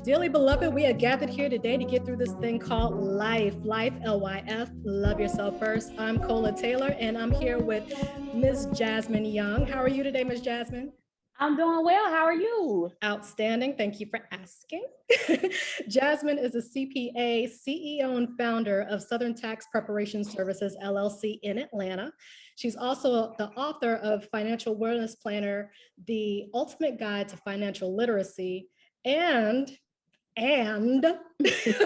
Dearly beloved, we are gathered here today to get through this thing called life. Life, L.Y.F. Love yourself first. I'm Cola Taylor, and I'm here with Ms. Jasmine Young. How are you today, Ms. Jasmine? I'm doing well. How are you? Outstanding. Thank you for asking. Jasmine is a CPA, CEO, and founder of Southern Tax Preparation Services, LLC in Atlanta. She's also the author of Financial Wellness Planner, The Ultimate Guide to Financial Literacy, and she's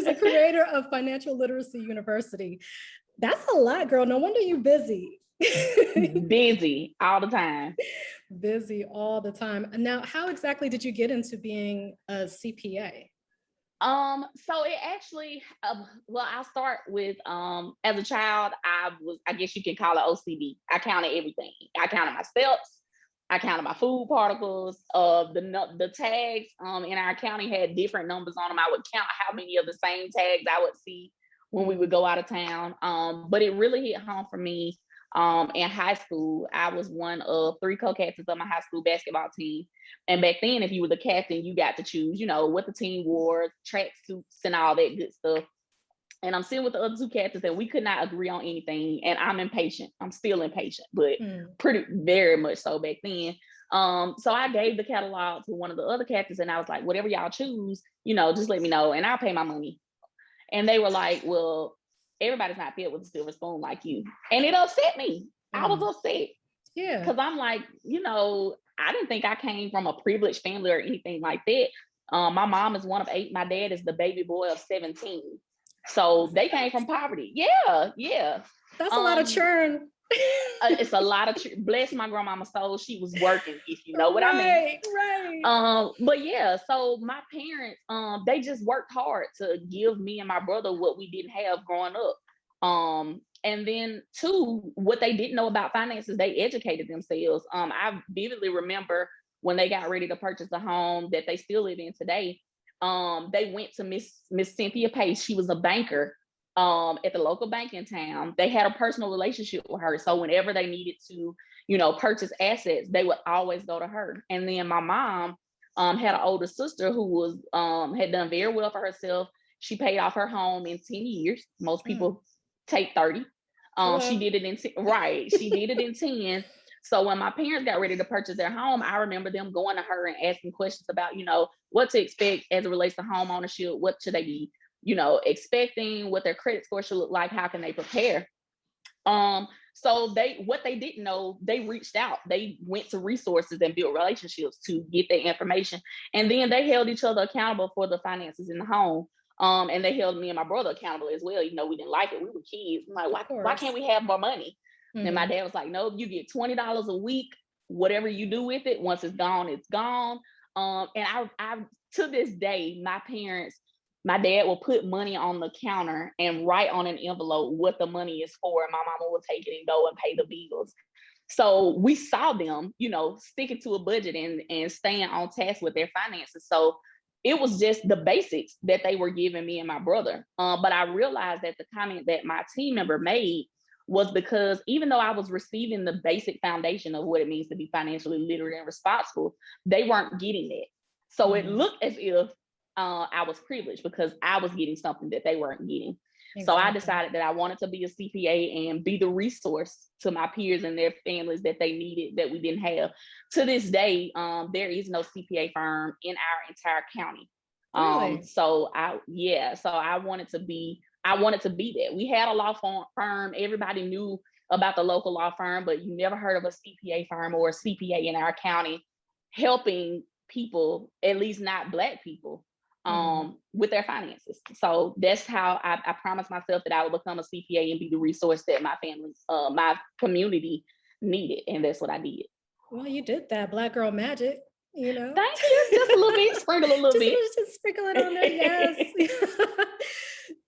a creator of Financial Literacy University. That's a lot, girl. No wonder you're busy. Busy all the time. Busy all the time. Now, how exactly did you get into being a CPA? So it actually, well, I'll start with, as a child, I guess you can call it OCD. I counted everything. I counted my steps. I counted my food particles. The tags, in our county had different numbers on them. I would count how many of the same tags I would see when we would go out of town. But it really hit home for me. In high school, I was one of three co-captains of my high school basketball team. And back then, if you were the captain, you got to choose, what the team wore, track suits, and all that good stuff. And I'm sitting with the other two captains, and we could not agree on anything. And I'm impatient. I'm still impatient, but pretty very much so back then. So I gave the catalog to one of the other captains, and I was like, whatever y'all choose, just let me know, and I'll pay my money. And they were like, well, everybody's not filled with a silver spoon like you. And it upset me. I was upset. Yeah. Because I'm like, I didn't think I came from a privileged family or anything like that. My mom is one of 8. My dad is the baby boy of 17. So they came from poverty. Yeah. That's a lot of churn. It's a lot of bless my grandmama's soul. She was working, if you know what I mean. Right. But yeah, so my parents, they just worked hard to give me and my brother what we didn't have growing up. And then two, what they didn't know about finances, they educated themselves. I vividly remember when they got ready to purchase a home that they still live in today. They went to Miss Cynthia Pace. She was a banker at the local bank in town. They had a personal relationship with her. So whenever they needed to, purchase assets, they would always go to her. And then my mom had an older sister who was had done very well for herself. She paid off her home in 10 years. Most people take 30. She did it in She did it in 10. So when my parents got ready to purchase their home, I remember them going to her and asking questions about, what to expect as it relates to home ownership. What should they be, expecting, what their credit score should look like, how can they prepare? So what they didn't know, they reached out, they went to resources and built relationships to get their information. And then they held each other accountable for the finances in the home. And they held me and my brother accountable as well. We didn't like it. We were kids. I'm like, why can't we have more money? And my dad was like, no, you get $20 a week, whatever you do with it. Once it's gone, it's gone. And I to this day, my dad will put money on the counter and write on an envelope what the money is for. And my mama will take it and go and pay the bills. So we saw them, sticking to a budget and staying on task with their finances. So it was just the basics that they were giving me and my brother. But I realized that the comment that my team member made was because even though I was receiving the basic foundation of what it means to be financially literate and responsible, they weren't getting it. So it looked as if I was privileged because I was getting something that they weren't getting. Exactly. So I decided that I wanted to be a CPA and be the resource to my peers and their families that they needed that we didn't have. To this day, there is no CPA firm in our entire county. Really? So I wanted to be that. We had a law firm. Everybody knew about the local law firm, but you never heard of a CPA firm or a CPA in our county helping people, at least not Black people, with their finances. So that's how I promised myself that I would become a CPA and be the resource that my family, my community needed. And that's what I did. Well, you did that. Black girl magic, Thank you. Just a little bit, sprinkle a little bit. Just sprinkle it on there, yes.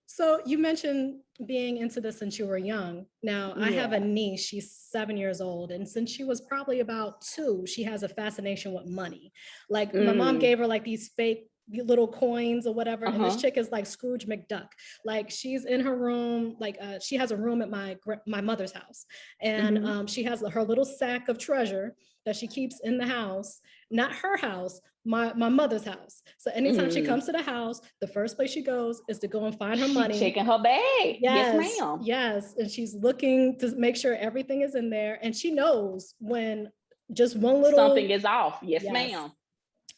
So you mentioned being into this since you were young. Now, I have a niece, she's 7 years old. And since she was probably about 2, she has a fascination with money. Like my mom gave her like these fake little coins or whatever. And this chick is like Scrooge McDuck. Like she's in her room, like she has a room at my mother's house. And she has her little sack of treasure that she keeps in the house, not her house, my mother's house. So anytime she comes to the house, the first place she goes is to go and find her She money. checking her bag. Yes, Yes, ma'am. yes. And she's looking to make sure everything is in there. And she knows when just one little something is off. Yes, yes, ma'am.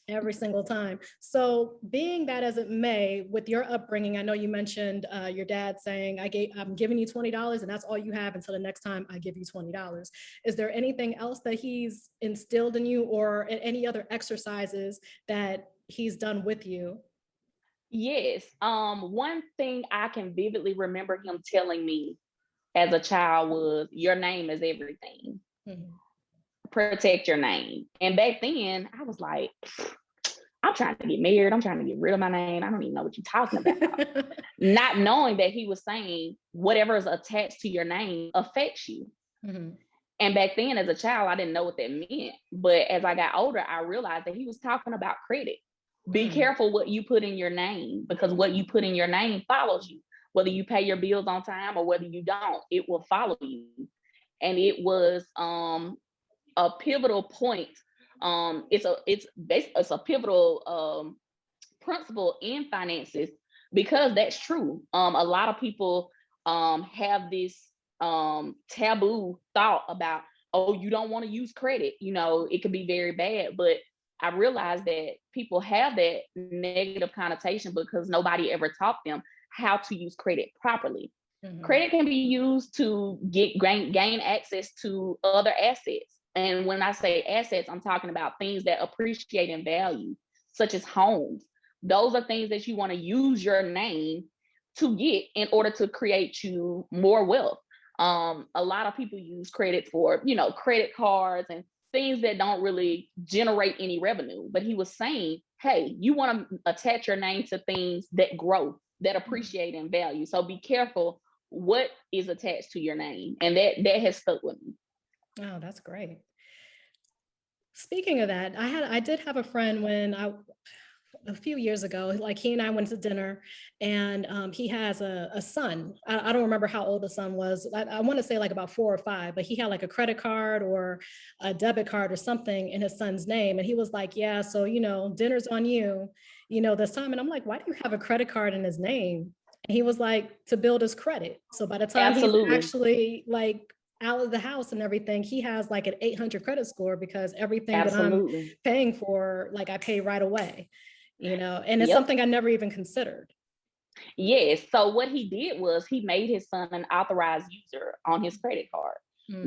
every single time. So being that as it may, with your upbringing, I know you mentioned your dad saying, I'm giving you $20 and that's all you have until the next time I give you $20. Is there anything else that he's instilled in you, or any other exercises that he's done with you? Yes. One thing I can vividly remember him telling me as a child was, your name is everything. Mm-hmm. Protect your name. And back then I was like, I'm trying to get married. I'm trying to get rid of my name. I don't even know what you're talking about. Not knowing that he was saying whatever is attached to your name affects you. Mm-hmm. And back then as a child, I didn't know what that meant. But as I got older, I realized that he was talking about credit. Be careful what you put in your name, because what you put in your name follows you. Whether you pay your bills on time or whether you don't, it will follow you. And it was a pivotal point. It's a pivotal principle in finances, because that's true. A lot of people have this taboo thought about, oh, you don't want to use credit. You know, it could be very bad. But I realized that people have that negative connotation because nobody ever taught them how to use credit properly. Mm-hmm. Credit can be used to gain access to other assets. And when I say assets, I'm talking about things that appreciate in value, such as homes. Those are things that you want to use your name to get in order to create you more wealth. A lot of people use credit for, credit cards and things that don't really generate any revenue. But he was saying, hey, you want to attach your name to things that grow, that appreciate in value. So be careful what is attached to your name. And that has stuck with me. Oh, that's great. Speaking of that, I did have a friend a few years ago, like he and I went to dinner, and he has a son. I don't remember how old the son was. I want to say like about 4 or 5, but he had like a credit card or a debit card or something in his son's name. And he was like, yeah, so, dinner's on you, this time. And I'm like, why do you have a credit card in his name? And he was like, to build his credit. So by the time Absolutely. He's actually like out of the house and everything, he has like an 800 credit score, because everything Absolutely. That I'm paying for, like I pay right away. And it's something I never even considered. Yes. So what he did was he made his son an authorized user on his credit card,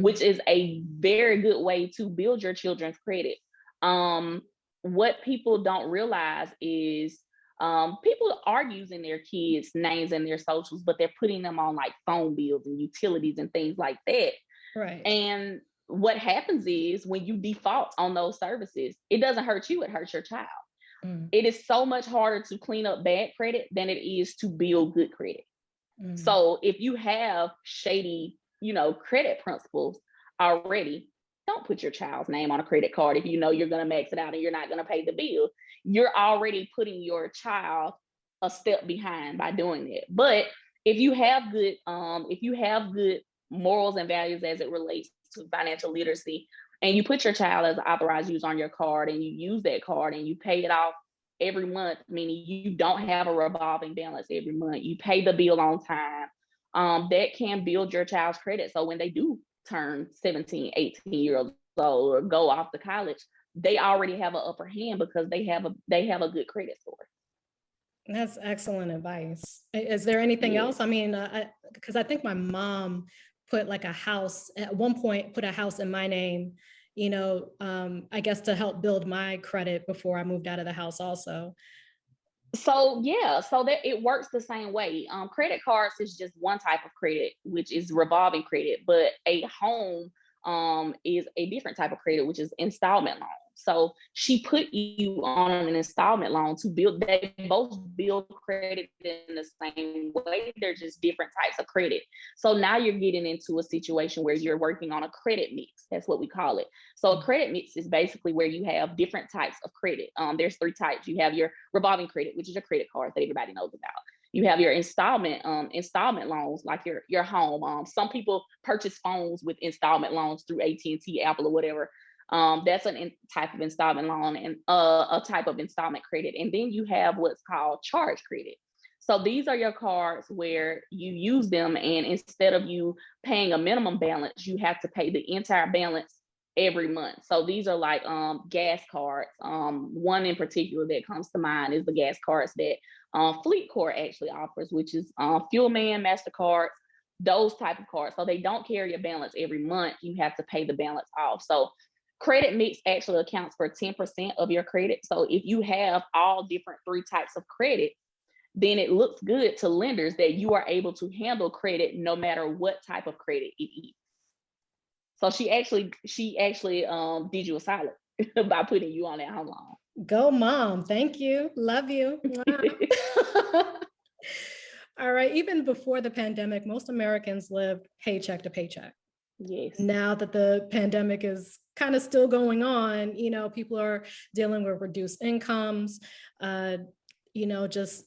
which is a very good way to build your children's credit. What people don't realize is people are using their kids' names and their socials, but they're putting them on like phone bills and utilities and things like that. Right. And what happens is when you default on those services, it doesn't hurt you, it hurts your child. It is so much harder to clean up bad credit than it is to build good credit. So if you have shady, credit principles already, don't put your child's name on a credit card if you know you're going to max it out and you're not going to pay the bill. You're already putting your child a step behind by doing it. But if you have good morals and values as it relates to financial literacy, and you put your child as an authorized user on your card, and you use that card and you pay it off every month, meaning you don't have a revolving balance every month, you pay the bill on time, that can build your child's credit. So when they do turn 17, 18 years old or go off to college, they already have an upper hand because they have a good credit score. That's excellent advice. Is there anything else? I mean, because I think my mom put like a house at one point, put a house in my name, I guess to help build my credit before I moved out of the house also. So that it works the same way. Credit cards is just one type of credit, which is revolving credit, but a home is a different type of credit, which is installment loan. So she put you on an installment loan to build. They both build credit in the same way. They're just different types of credit. So now you're getting into a situation where you're working on a credit mix. That's what we call it. So a credit mix is basically where you have different types of credit. There's 3 types. You have your revolving credit, which is your credit card that everybody knows about. You have your installment loans, like your home. Some people purchase phones with installment loans through AT&T, Apple, or whatever. That's type of installment loan and a type of installment credit. And then you have what's called charge credit. So these are your cards where you use them, and instead of you paying a minimum balance, you have to pay the entire balance every month. So these are like gas cards. One in particular that comes to mind is the gas cards that Fleet Corp actually offers, which is Fuel Man, MasterCard, those type of cards. So they don't carry a balance every month. You have to pay the balance off. So credit mix actually accounts for 10% of your credit. So if you have all different 3 types of credit, then it looks good to lenders that you are able to handle credit no matter what type of credit it is. So she actually did you a solid by putting you on that home loan. Go mom. Thank you. Love you. All right. Even before the pandemic, most Americans lived paycheck to paycheck. Yes. Now that the pandemic is kind of still going on, people are dealing with reduced incomes, just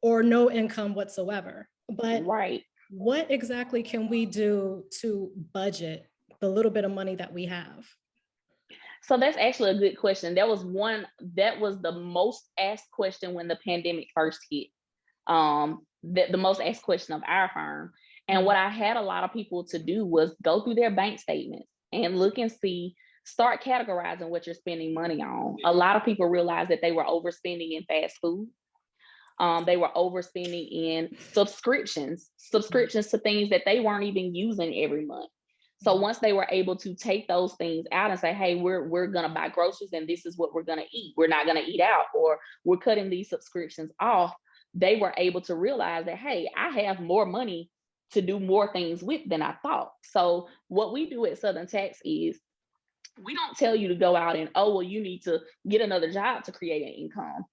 or no income whatsoever. But right. What exactly can we do to budget the little bit of money that we have? So that's actually a good question. That was the most asked question when the pandemic first hit. The most asked question of our firm. And what I had a lot of people to do was go through their bank statements and look and start categorizing what you're spending money on. A lot of people realized that they were overspending in fast food. They were overspending in subscriptions to things that they weren't even using every month. So once they were able to take those things out and say, hey, we're going to buy groceries and this is what we're going to eat. We're not going to eat out, or we're cutting these subscriptions off. They were able to realize that, hey, I have more money to do more things with than I thought. So what we do at Southern Tax is we don't tell you to go out and, you need to get another job to create an income.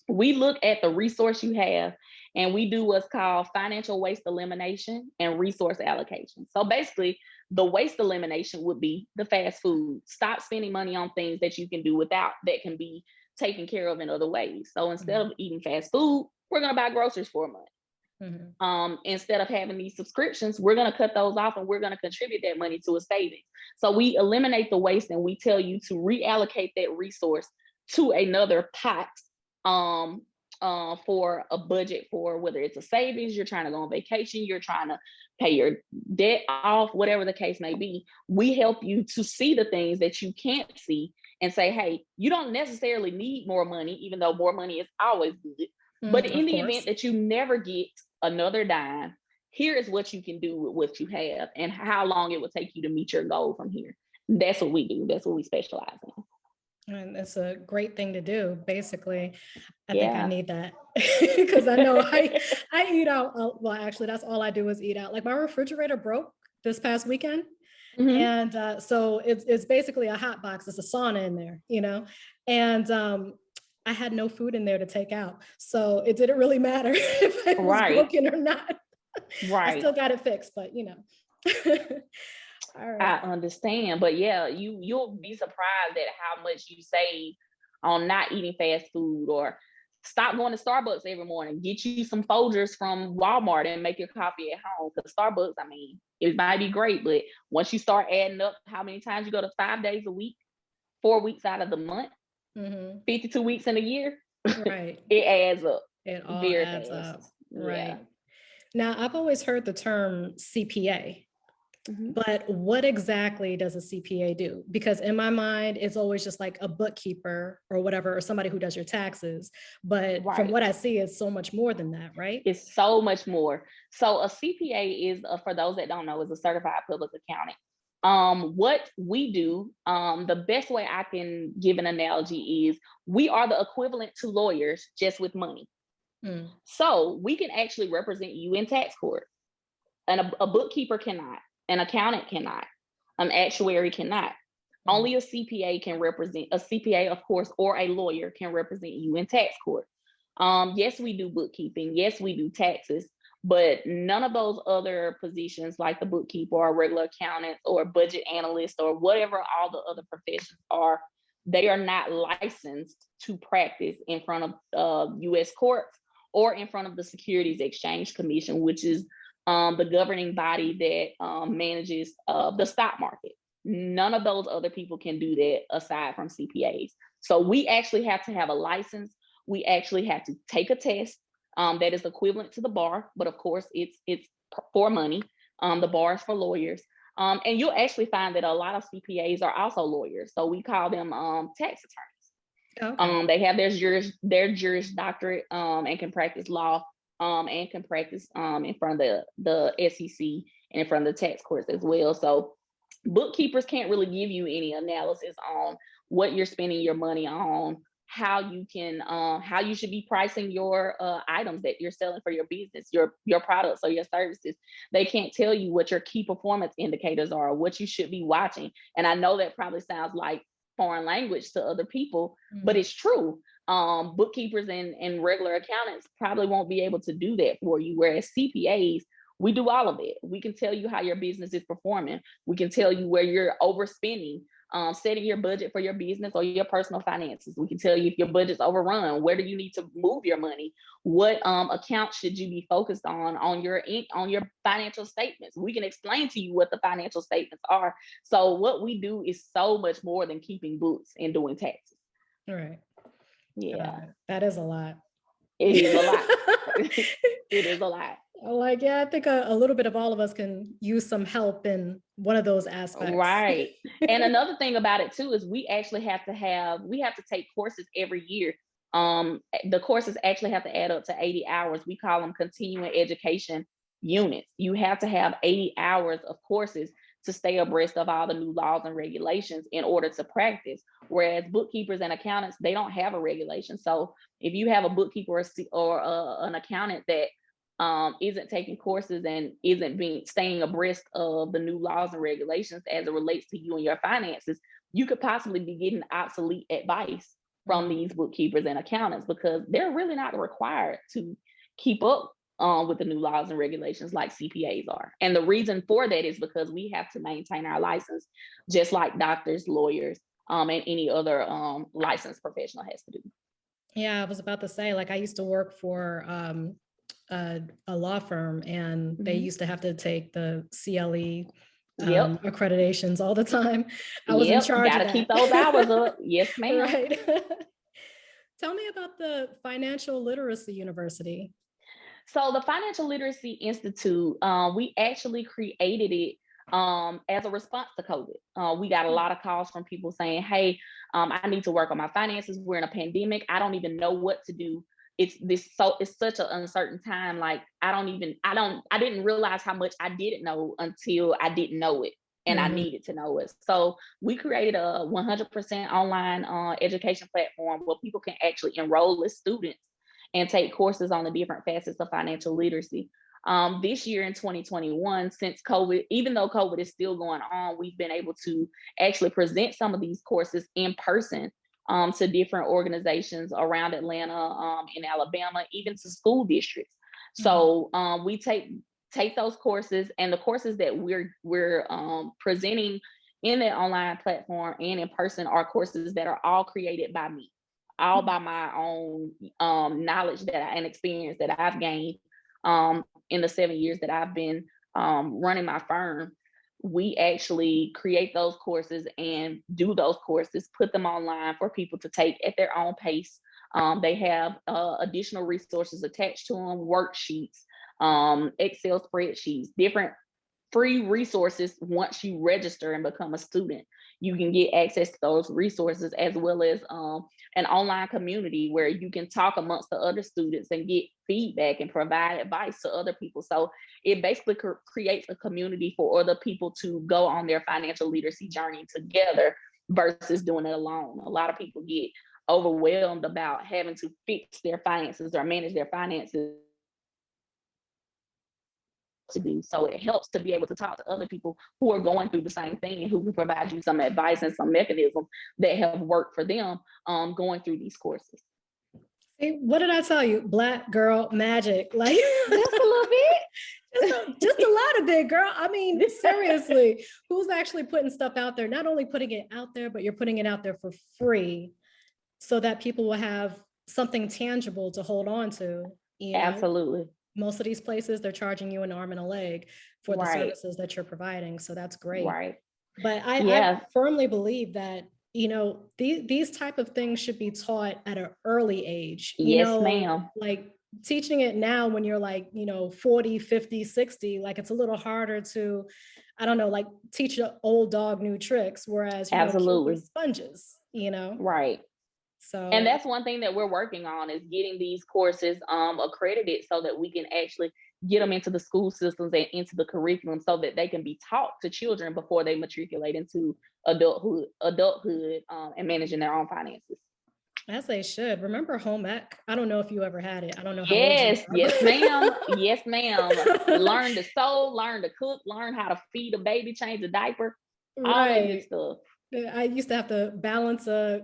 We look at the resource you have and we do what's called financial waste elimination and resource allocation. So basically, the waste elimination would be the fast food. Stop spending money on things that you can do without, that can be taken care of in other ways. So instead of eating fast food, we're going to buy groceries for a month. Instead of having these subscriptions, we're going to cut those off and we're going to contribute that money to a savings. So we eliminate the waste and we tell you to reallocate that resource to another pot for a budget, for whether it's a savings, you're trying to go on vacation, you're trying to pay your debt off, whatever the case may be. We help you to see the things that you can't see and say, hey, you don't necessarily need more money, even though more money is always good. But in the event that you never get another dime, here is what you can do with what you have and how long it will take you to meet your goal from here. That's what we do. That's what we specialize in. And it's a great thing to do. Basically, I think I need that because I know I eat out. Well, actually, that's all I do is eat out. Like my refrigerator broke this past weekend. And so it's basically a hot box. It's a sauna in there, and I had no food in there to take out. So it didn't really matter if it was broken or not. I still got it fixed, but All right. I understand, but yeah, you'll be surprised at how much you save on not eating fast food, or stop going to Starbucks every morning. Get you some Folgers from Walmart and make your coffee at home. Because Starbucks, I mean, it might be great, but once you start adding up how many times you go to 5 days a week, 4 weeks out of the month, 52 weeks in a year, it adds up. It all adds up. Right. Now, I've always heard the term CPA. But what exactly does a CPA do? Because in my mind, it's always just like a bookkeeper or whatever, or somebody who does your taxes. But from what I see, it's so much more than that, right? It's so much more. So a CPA is, for those that don't know, is a certified public accountant. What we do, the best way I can give an analogy is we are the equivalent to lawyers, just with money. So we can actually represent you in tax court. And a bookkeeper cannot. An accountant cannot, an actuary cannot. Only a CPA can represent, a CPA, of course, or a lawyer can represent you in tax court. Yes, we do bookkeeping. Yes, we do taxes, but none of those other positions like the bookkeeper or regular accountant or budget analyst or whatever all the other professions are, they are not licensed to practice in front of U.S. courts or in front of the Securities Exchange Commission, which is the governing body that manages the stock market. None of those other people can do that aside from CPAs. So we actually have to have a license. We actually have to take a test that is equivalent to the bar, but of course it's for money. The bar is for lawyers. And you'll actually find that a lot of CPAs are also lawyers. So we call them tax attorneys. Okay. They have their Juris Doctorate and can practice law and can practice in front of the SEC and in front of the tax courts as well. So bookkeepers can't really give you any analysis on what you're spending your money on, how you should be pricing your items that you're selling for your business, your products or your services. They can't tell you what your key performance indicators are, what you should be watching. And I know that probably sounds like foreign language to other people, but it's true. Bookkeepers and regular accountants probably won't be able to do that for you, whereas CPAs, we do all of it. We can tell you how your business is performing. We can tell you where you're overspending, setting your budget for your business or your personal finances. We can tell you if your budget's overrun, where do you need to move your money? What account should you be focused on your financial statements? We can explain to you what the financial statements are. So what we do is so much more than keeping books and doing taxes. All right. Yeah. That is a lot. It is a lot. It is a lot. Like, yeah, I think a little bit of all of us can use some help in one of those aspects. Right. And another thing about it too is we have to take courses every year. The courses actually have to add up to 80 hours. We call them continuing education units. You have to have 80 hours of courses to stay abreast of all the new laws and regulations in order to practice. Whereas bookkeepers and accountants, they don't have a regulation. So if you have a bookkeeper or an accountant that isn't taking courses and isn't staying abreast of the new laws and regulations as it relates to you and your finances, you could possibly be getting obsolete advice from these bookkeepers and accountants because they're really not required to keep up with the new laws and regulations like CPAs are. And the reason for that is because we have to maintain our license, just like doctors, lawyers, and any other licensed professional has to do. Yeah, I was about to say, like, I used to work for a law firm, and they used to have to take the CLE accreditations all the time. I was in charge of that. Gotta keep those hours up. Yes, ma'am. Right. Tell me about the Financial Literacy University. So the Financial Literacy Institute, we actually created it as a response to COVID. We got a lot of calls from people saying, hey, I need to work on my finances. We're in a pandemic. I don't even know what to do. It's such an uncertain time. Like, I didn't realize how much I didn't know until I didn't know it. And I needed to know it. So we created a 100% online education platform where people can actually enroll as students and take courses on the different facets of financial literacy. This year in 2021, since COVID, even though COVID is still going on, we've been able to actually present some of these courses in person to different organizations around Atlanta, in Alabama, even to school districts. So we take those courses, and the courses that we're presenting in that online platform and in person are courses that are all created by me, all by my own knowledge and experience that I've gained in the 7 years that I've been running my firm. We actually create those courses and do those courses, put them online for people to take at their own pace. They have additional resources attached to them, worksheets, Excel spreadsheets, different free resources. Once you register and become a student, you can get access to those resources, as well as an online community where you can talk amongst the other students and get feedback and provide advice to other people. So it basically creates a community for other people to go on their financial literacy journey together versus doing it alone. A lot of people get overwhelmed about having to fix their finances or manage their finances to do. So it helps to be able to talk to other people who are going through the same thing and who can provide you some advice and some mechanisms that have worked for them going through these courses. See, what did I tell you? Black girl magic. Like, just a little bit. just a lot of it, girl. I mean, seriously, who's actually putting stuff out there? Not only putting it out there, but you're putting it out there for free so that people will have something tangible to hold on to. You know? Absolutely. Most of these places, they're charging you an arm and a leg for the services that you're providing. So that's great. Right. But I Yeah. firmly believe that, these type of things should be taught at an early age, Yes, ma'am. like teaching it now when you're like, 40, 50, 60, like it's a little harder to, I don't know, like teach an old dog new tricks, whereas, kids are Absolutely. sponges. Right. And So that's one thing that we're working on is getting these courses accredited so that we can actually get them into the school systems and into the curriculum so that they can be taught to children before they matriculate into adulthood, and managing their own finances. as they should. Remember home ec? I don't know if you ever had it. I don't know how old you Yes, are, yes, ma'am. Yes, ma'am. but Learn to sew, learn to cook, learn how to feed a baby, change a diaper, all that good right. stuff. I used to have to balance a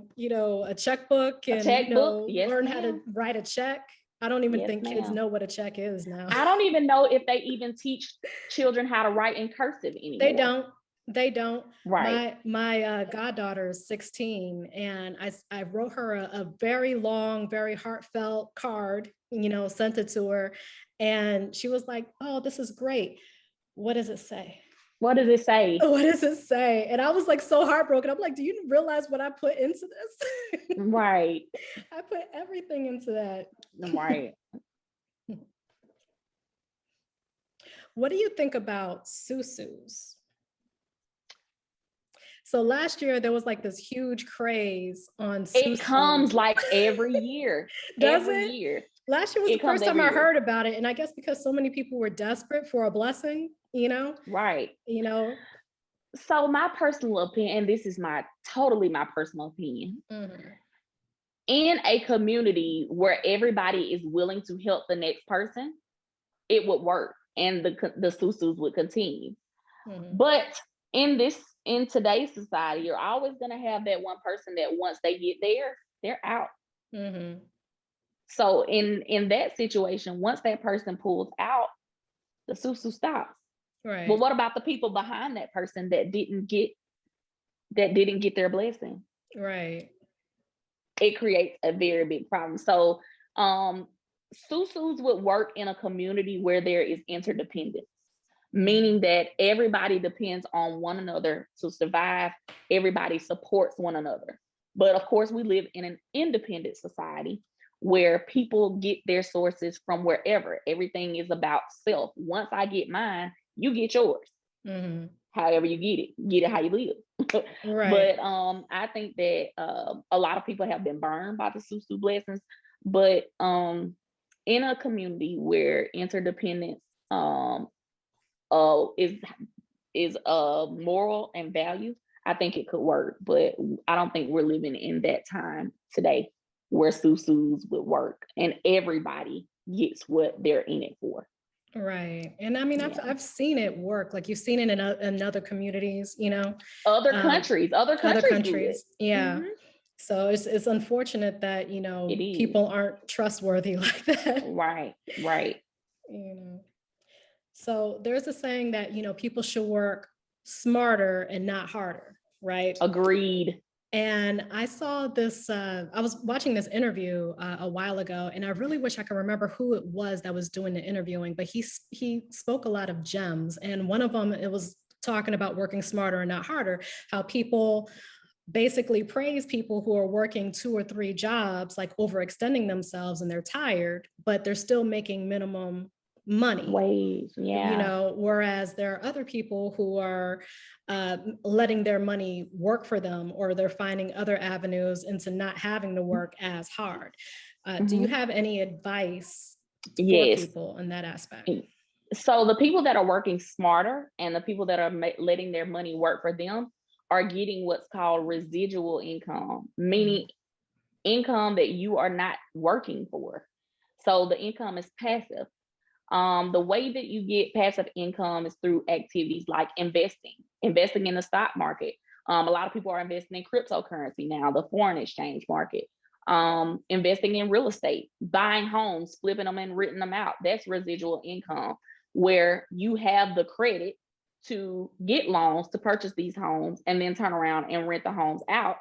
checkbook A and, checkbook, yes, learn how to ma'am. write a check. I don't even Yes, think kids ma'am. know what a check is now. I don't even know if they even teach children how to write in cursive They anymore. don't. They don't. Right. My goddaughter is 16, and I wrote her a very long, very heartfelt card, sent it to her, and she was like, "Oh, this is great. What does it say?" What does it say? What does it say? And I was like so heartbroken. I'm like, do you realize what I put into this? Right. I put everything into that. Right. What do you think about susus? So last year there was like this huge craze on It susu. comes like every year. Does Every it? year. Last year was the It comes first time every I year. heard about it, and I guess because so many people were desperate for a blessing, Right. you know. So my personal opinion, and this is my personal opinion, Mhm. in a community where everybody is willing to help the next person, it would work and the susus would continue. Mhm. But in today's society, you're always going to have that one person that once they get there, they're out. Mhm. So in that situation, once that person pulls out, the susu stops. But Right. what about the people behind that person that didn't get their blessing? Right. It creates a very big problem. So um susus would work in a community where there is interdependence, Mhm. meaning that everybody depends on one another to survive. Everybody supports one another. But of course, we live in an independent society where people get their sources from wherever. Everything is about self. Once I get mine, you get yours. Mhm. However you get it how you live. Right. But I think that a lot of people have been burned by the susu blessings. But in a community where interdependence is moral and value, I think it could work. But I don't think we're living in that time today where susus would work and everybody gets what they're in it for. Right. And I mean, I've Yeah. I've seen it work. Like you've seen it in other communities, Other um, countries, other other countries do it. countries. Yeah. Hmm. So it's unfortunate that, It is. people aren't trustworthy like that. Right, right. You know. So there's a saying that, people should work smarter and not harder, right? Agreed. And I saw this, I was watching this interview a while ago, and I really wish I could remember who it was that was doing the interviewing, but he spoke a lot of gems. And one of them, it was talking about working smarter and not harder, how people basically praise people who are working 2 or 3 jobs, like overextending themselves and they're tired, but they're still making minimum money, Ways. Yeah. whereas there are other people who are letting their money work for them, or they're finding other avenues into not having to work as hard. Do you Hmm. have any advice for Yes. people in that aspect? So the people that are working smarter and the people that are letting their money work for them are getting what's called residual income, meaning Mhm. income that you are not working for. So the income is passive. The way that you get passive income is through activities like investing in the stock market. A lot of people are investing in cryptocurrency now, the foreign exchange market. Investing in real estate, buying homes, flipping them and renting them out. That's residual income, where you have the credit to get loans to purchase these homes and then turn around and rent the homes out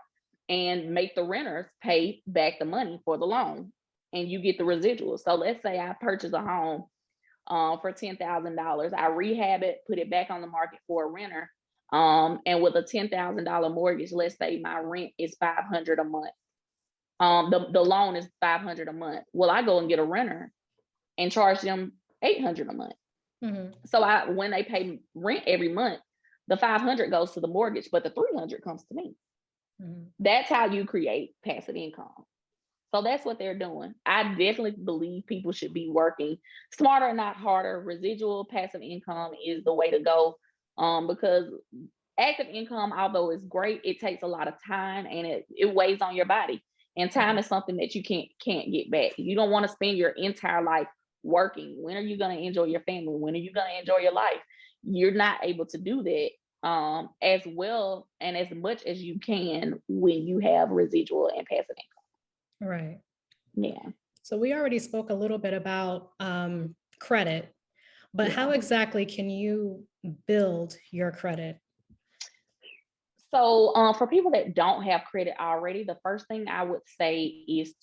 and make the renters pay back the money for the loan and you get the residual. So let's say I purchase a home for $10,000. I rehab it, put it back on the market for a renter. And with a $10,000 mortgage, let's say my rent is $500 a month. The loan is $500 a month. Well, I go and get a renter and charge them $800 a month. Mhm. So when they pay rent every month, the $500 goes to the mortgage, but the $300 comes to me. Mhm. That's how you create passive income. So that's what they're doing. I definitely believe people should be working smarter, not harder. Residual passive income is the way to go, because active income, although it's great, it takes a lot of time and it weighs on your body. And time is something that you can't get back. You don't want to spend your entire life working. When are you going to enjoy your family? When are you going to enjoy your life? You're not able to do that as well and as much as you can when you have residual and passive income. Right. Yeah. So we already spoke a little bit about credit, but how exactly can you build your credit? So for people that don't have credit already, the first thing I would say is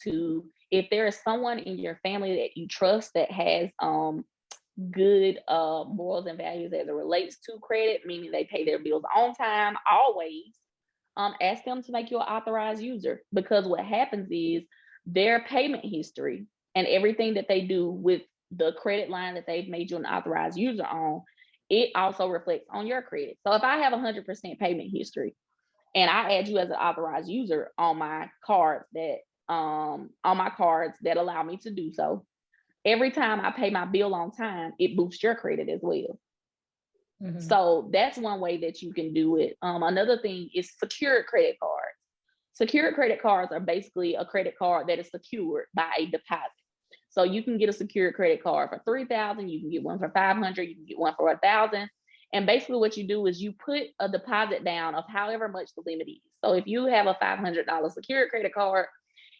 if there is someone in your family that you trust that has good morals and values as it relates to credit, meaning they pay their bills on time, always, ask them to make you an authorized user, because what happens is their payment history and everything that they do with the credit line that they've made you an authorized user on, it also reflects on your credit. So if I have 100% payment history and I add you as an authorized user on my cards that allow me to do so, every time I pay my bill on time, it boosts your credit as well. Mhm. So that's one way that you can do it. Another thing is secured credit cards. Secured credit cards are basically a credit card that is secured by a deposit. So you can get a secured credit card for $3,000. You can get one for $500. You can get one for $1,000. And basically, what you do is you put a deposit down of however much the limit is. So if you have a $500 secured credit card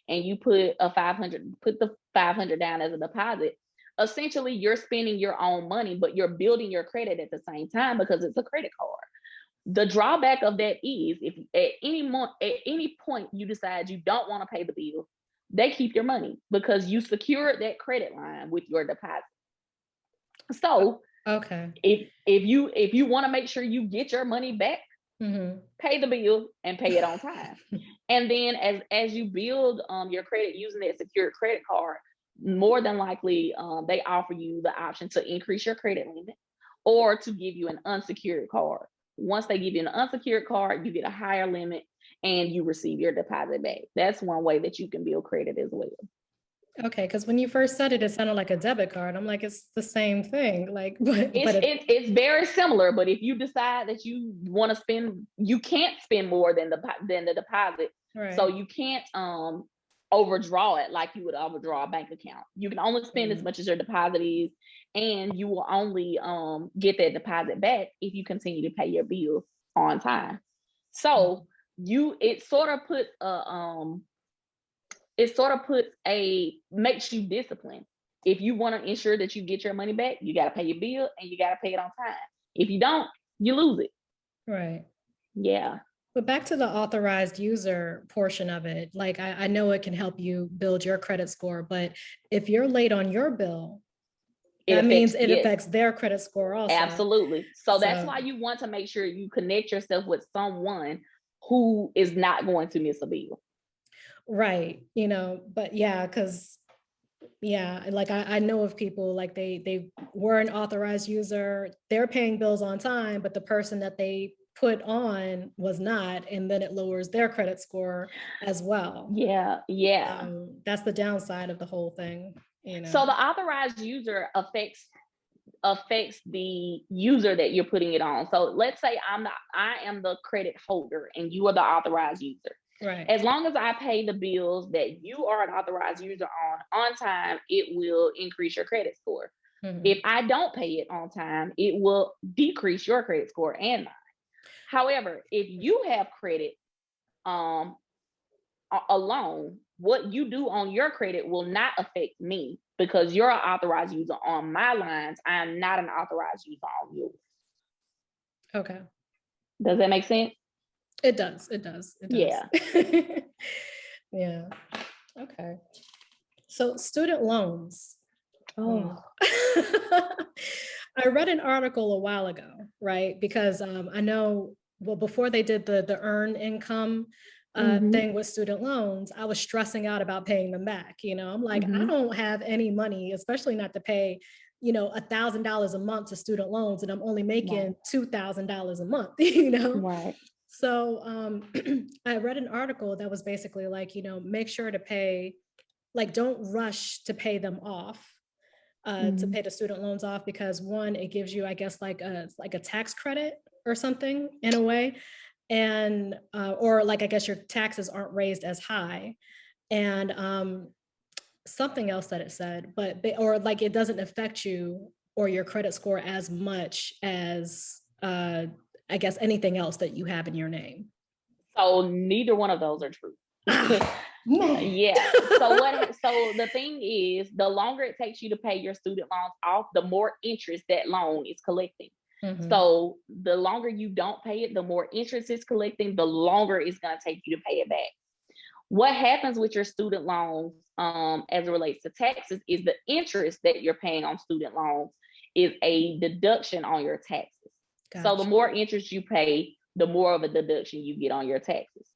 and you put the 500 down as a deposit, essentially you're spending your own money, but you're building your credit at the same time because it's a credit card. The drawback of that is if at any point you decide you don't want to pay the bill, they keep your money because you secured that credit line with your deposit. So Okay. if you want to make sure you get your money back, pay the bill and pay it on time. And then as you build your credit using that secured credit card, more than likely they offer you the option to increase your credit limit or to give you an unsecured card. Once they give you an unsecured card, you get a higher limit and you receive your deposit back. That's one way that you can build credit as well. Okay, because when you first said it, it sounded like a debit card. I'm like, it's the same thing. Like, but it's very similar. But if you decide that you want to spend, you can't spend more than the deposit. right. So you can't overdraw it like you would overdraw a bank account. You can only spend as much as your deposit is, and you will only get that deposit back if you continue to pay your bills on time. So it sort of puts makes you disciplined. If you want to ensure that you get your money back, you got to pay your bill and you got to pay it on time. If you don't, you lose it. Right. Yeah. But back to the authorized user portion of it, like I know it can help you build your credit score, but if you're late on your bill, that means it affects their credit score also. Absolutely. So that's why you want to make sure you connect yourself with someone who is not going to miss a bill. Right. But yeah, because like I know of people like they were an authorized user, they're paying bills on time, but the person that they put on was not, and then it lowers their credit score as well. Yeah. That's the downside of the whole thing. So the authorized user affects the user that you're putting it on. So let's say I am the credit holder and you are the authorized user. Right. As long as I pay the bills that you are an authorized user on time, it will increase your credit score. If I don't pay it on time, it will decrease your credit score and mine. However, if you have credit alone, what you do on your credit will not affect me because you're an authorized user on my lines. I am not an authorized user on yours. Okay. Does that make sense? It does. Yeah. Yeah. Okay. So student loans. Oh. I read an article a while ago, right? Because I know, well, before they did the earned income Mm-hmm. thing with student loans, I was stressing out about paying them back. I'm like, I Mm-hmm. don't have any money, especially not to pay, $1,000 a month to student loans, and I'm only Right. making $2,000 a month. Right. So I read an article that was basically like, make sure to pay, like, don't rush to pay them off, to Mm-hmm. pay the student loans off, because one, it gives you, I guess, like a tax credit or something in a way, and or like, I guess your taxes aren't raised as high, and something else that it said, but or like it doesn't affect you or your credit score as much as I guess anything else that you have in your name. So neither one of those are true. Ah, man. Yeah. So the thing is, the longer it takes you to pay your student loans off, the more interest that loan is collecting. Mhm. So the longer you don't pay it, the more interest it's collecting, the longer it's going to take you to pay it back. What happens with your student loans, as it relates to taxes, is the interest that you're paying on student loans is a deduction on your taxes. So the Gotcha. more interest you pay, the more of a deduction you get on your taxes.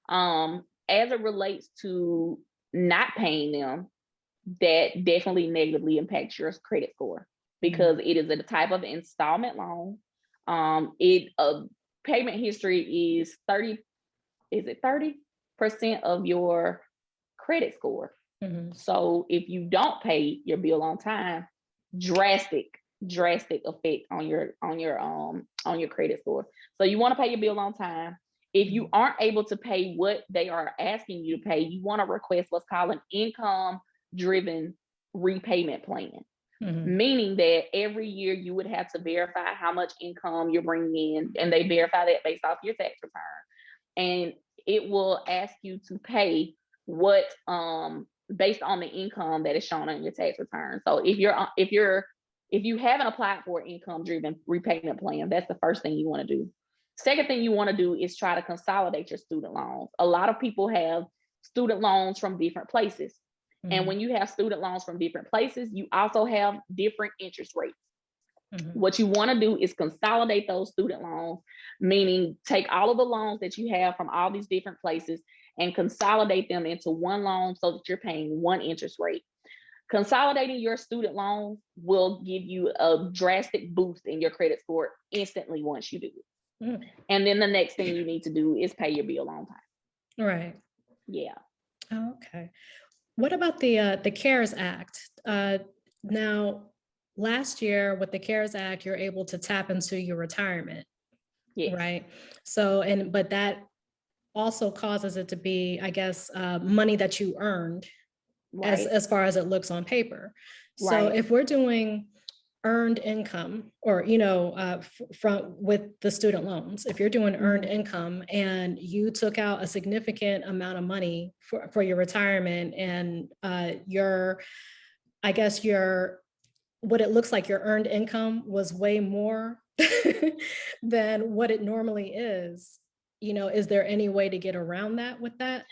As it relates to not paying them, that definitely negatively impacts your credit score because Mhm. it is a type of installment loan. It payment history is 30% of your credit score. Mhm. So if you don't pay your bill on time, drastic effect on your credit score. So you want to pay your bill on time. If you Mhm. aren't able to pay what they are asking you to pay, you want to request what's called an income driven repayment plan, Mhm. meaning that every year you would have to verify how much income you're bringing in, and they verify that based off your tax return. And it will ask you to pay what based on the income that is shown on your tax return. So if you haven't applied for an income driven repayment plan, that's the first thing you want to do. Second thing you want to do is try to consolidate your student loans. A lot of people have student loans from different places. And Mhm. when you have student loans from different places, you also have different interest rates. Mhm. What you want to do is consolidate those student loans, meaning take all of the loans that you have from all these different places and consolidate them into one loan so that you're paying one interest rate. Consolidating your student loans will give you a drastic boost in your credit score instantly once you do it. Mm. And then the next thing you need to do is pay your bill on time. Right. Yeah. Oh, okay. What about the CARES Act? Now, last year with the CARES Act, you're able to tap into your retirement, Yes. right? So, but that also causes it to be, I guess, money that you earned, as Right. as far as it looks on paper. So Right. if we're doing earned income, or from with the student loans, if you're doing earned Mm-hmm. income and you took out a significant amount of money for your retirement, and your, I guess, your, what it looks like your earned income was way more than what it normally is, is there any way to get around that with that?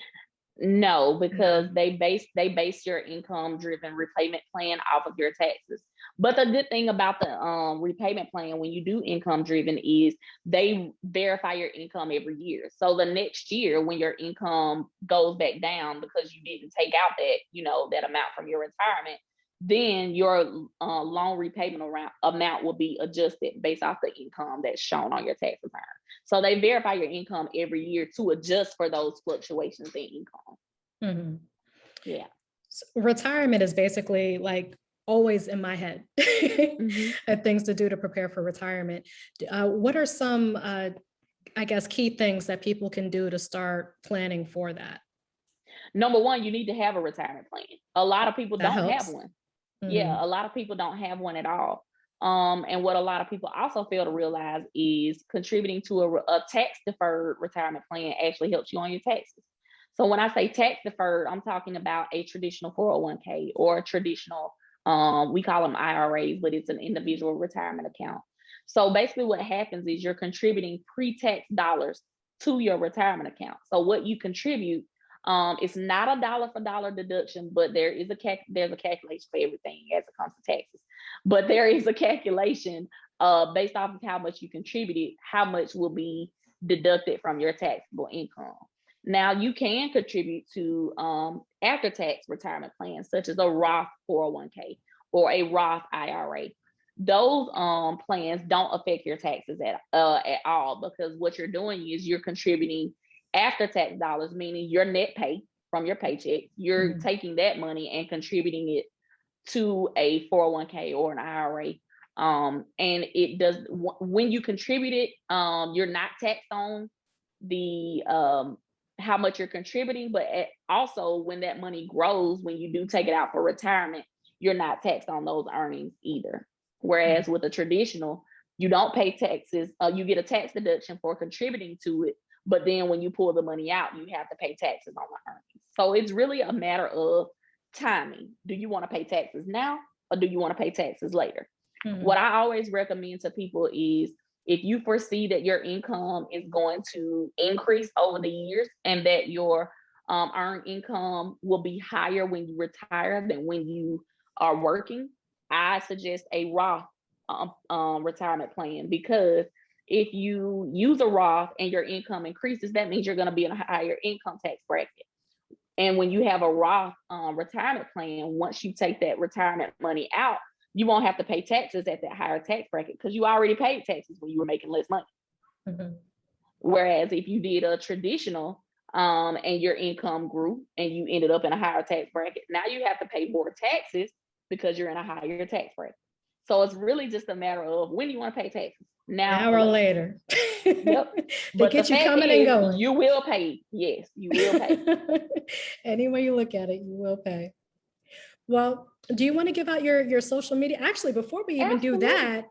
No, because No. they base your income driven repayment plan off of your taxes. But the good thing about the repayment plan when you do income driven is they verify your income every year. So the next year when your income goes back down because you didn't take out that amount from your retirement, then your loan repayment amount will be adjusted based off the income that's shown on your tax return. So they verify your income every year to adjust for those fluctuations in income. Mhm. Yeah. Retirement is basically like always in my head Hmm. at things to do to prepare for retirement. What are some, I guess, key things that people can do to start planning for that? Number one, you need to have a retirement plan. A lot of people That don't have helps. one. Yeah, Mhm. a lot of people don't have one at all. And what a lot of people also fail to realize is contributing to a tax deferred retirement plan actually helps you on your taxes. So when I say tax deferred, I'm talking about a traditional 401k or a traditional, we call them IRAs, but it's an individual retirement account. So basically, what happens is you're contributing pre tax dollars to your retirement account. So what you contribute It's not a dollar for dollar deduction, but there's a calculation for everything as it comes to taxes. But there is a calculation based off of how much you contributed, how much will be deducted from your taxable income. Now you can contribute to after-tax retirement plans such as a Roth 401k or a Roth IRA. Those plans don't affect your taxes at all, because what you're doing is you're contributing after-tax dollars, meaning your net pay from your paycheck. You're taking that money and contributing it to a 401k or an IRA. And it does, when you contribute it, you're not taxed on the how much you're contributing, but also when that money grows, when you do take it out for retirement, you're not taxed on those earnings either. Whereas with a traditional, you don't pay taxes. You get a tax deduction for contributing to it, but then when you pull the money out, you have to pay taxes on the earnings. So it's really a matter of timing. Do you want to pay taxes now, or do you want to pay taxes later? What I always recommend to people is, if you foresee that your income is going to increase over the years and that your earned income will be higher when you retire than when you are working, I suggest a Roth retirement plan, because if you use a Roth and your income increases, that means you're going to be in a higher income tax bracket. And when you have a Roth retirement plan, once you take that retirement money out, you won't have to pay taxes at that higher tax bracket, because you already paid taxes when you were making less money. Whereas if you did a traditional and your income grew and you ended up in a higher tax bracket, now you have to pay more taxes because you're in a higher tax bracket. So it's really just a matter of when you want to pay taxes. Now or later. Yep. They get you coming and going. You will pay. Yes, you will pay. Any way you look at it, you will pay. Well, do you want to give out your social media? Actually, before we even do that,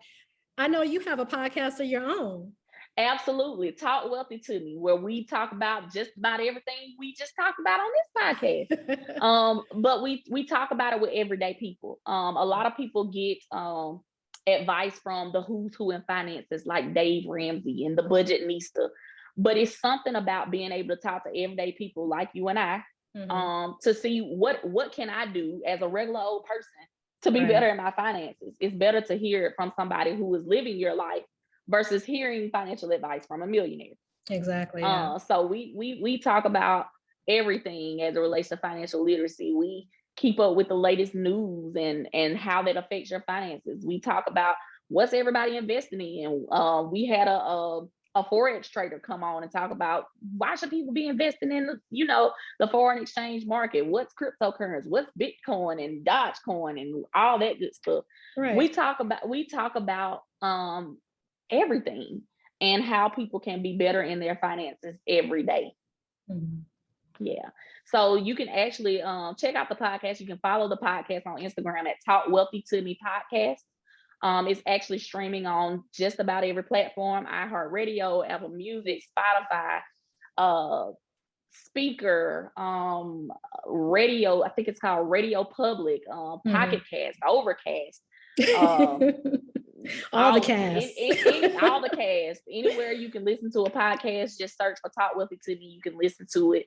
I know you have a podcast of your own. Absolutely. Talk Wealthy to Me, where we talk about just about everything we just talked about on this podcast. But we talk about it with everyday people. A lot of people get advice from the who's who in finances, like Dave Ramsey and the Budgetnista. But it's something about being able to talk to everyday people like you and I, to see what can I do as a regular old person to be better in my finances. It's better to hear it from somebody who is living your life versus hearing financial advice from a millionaire. Exactly. So we talk about everything as it relates to financial literacy. We keep up with the latest news and how that affects your finances. We talk about what's everybody investing in. We had a Forex trader come on and talk about why should people be investing in the foreign exchange market, what's cryptocurrency, what's Bitcoin and Dogecoin and all that good stuff. Right. We talk about everything and how people can be better in their finances every day. Yeah. So you can actually check out the podcast. You can follow the podcast on Instagram at Talk Wealthy to Me Podcast. It's actually streaming on just about every platform: iHeartRadio, Apple Music, Spotify, Speaker, Radio. I think it's called Radio Public, Pocket Cast, Overcast. All the cast. All the cast. Anywhere you can listen to a podcast, just search for Talk Wealthy to Me. You can listen to it.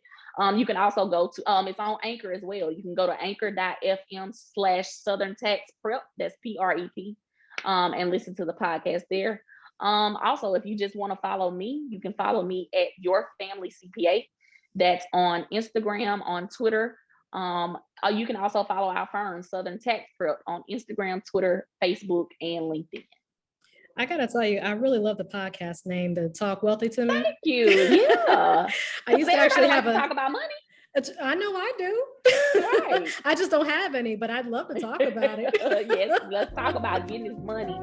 You can also go to, it's on Anchor as well. You can go to anchor.fm/Southern Tax Prep. That's PREP. And listen to the podcast there. Also, if you just want to follow me, you can follow me at Your Family CPA. That's on Instagram, on Twitter. You can also follow our firm, Southern Tax Prep, on Instagram, Twitter, Facebook, and LinkedIn. I gotta tell you, I really love the podcast name, the Talk Wealthy to Me. Thank you. Yeah. I used to actually have talk about money. I know I do. Right. I just don't have any, but I'd love to talk about it. Yes, let's talk about getting this money.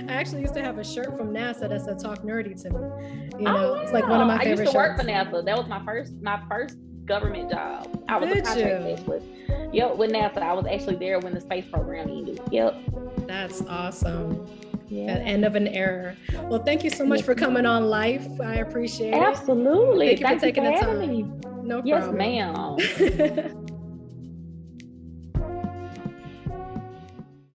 I actually used to have a shirt from NASA that said "Talk Nerdy to Me." It's like one of my favorite shirts. I used to work for NASA. That was my first government job. I was a contract specialist. Yep, with NASA. I was actually there when the space program ended. Yep. That's awesome. Yeah. At end of an era. Well, thank you so much for coming on L.Y.F. I appreciate it. Absolutely. Thank you for taking the time. No problem. Yes, ma'am.